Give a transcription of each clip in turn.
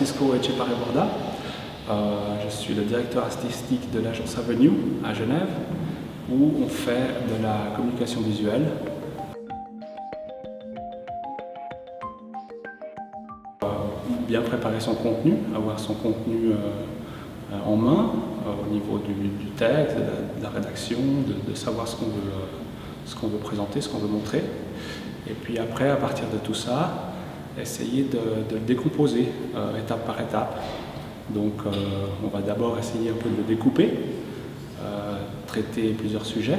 Francisco Etxepare Borda. Je suis le directeur artistique de l'agence Avenue à Genève, où on fait de la communication visuelle. Bien préparer son contenu, avoir son contenu en main, au niveau du texte, de la rédaction, de savoir ce qu'on veut présenter, ce qu'on veut montrer. Et puis après, à partir de tout ça, essayer de le décomposer étape par étape. Donc on va d'abord essayer un peu de le découper, traiter plusieurs sujets,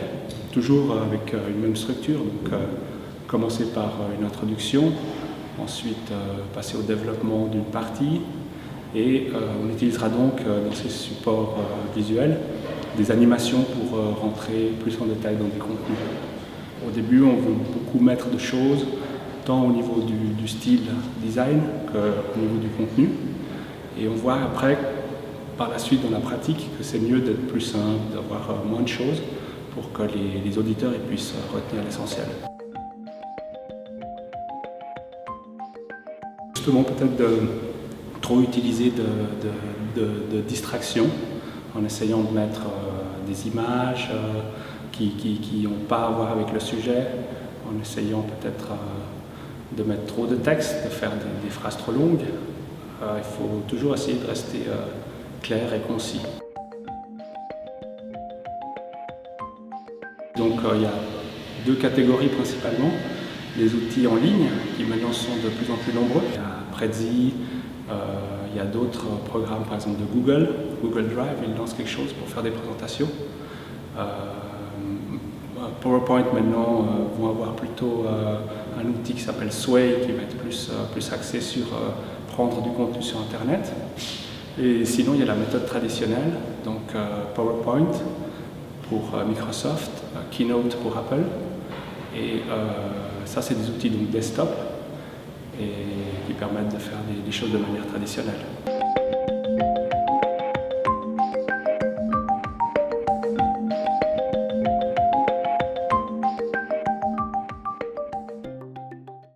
toujours avec une même structure. Donc commencer par une introduction, ensuite passer au développement d'une partie, et on utilisera donc dans ces supports visuels des animations pour rentrer plus en détail dans des contenus. Au début, on veut beaucoup mettre de choses, tant au niveau du style design qu'au niveau du contenu. Et on voit après, par la suite dans la pratique, que c'est mieux d'être plus simple, d'avoir moins de choses pour que les auditeurs puissent retenir l'essentiel. Justement, peut-être de trop utiliser de distractions en essayant de mettre des images qui n'ont pas à voir avec le sujet, en essayant peut-être de mettre trop de texte, de faire des phrases trop longues. Il faut toujours essayer de rester clair et concis. Donc il y a deux catégories principalement. Les outils en ligne qui maintenant sont de plus en plus nombreux. Il y a Prezi, il y a d'autres programmes par exemple de Google Drive, ils lancent quelque chose pour faire des présentations. PowerPoint maintenant vont avoir plutôt un outil qui s'appelle Sway qui va être plus axé sur prendre du contenu sur Internet. Et sinon il y a la méthode traditionnelle, donc PowerPoint pour Microsoft, Keynote pour Apple. Et ça, c'est des outils donc desktop et qui permettent de faire des choses de manière traditionnelle.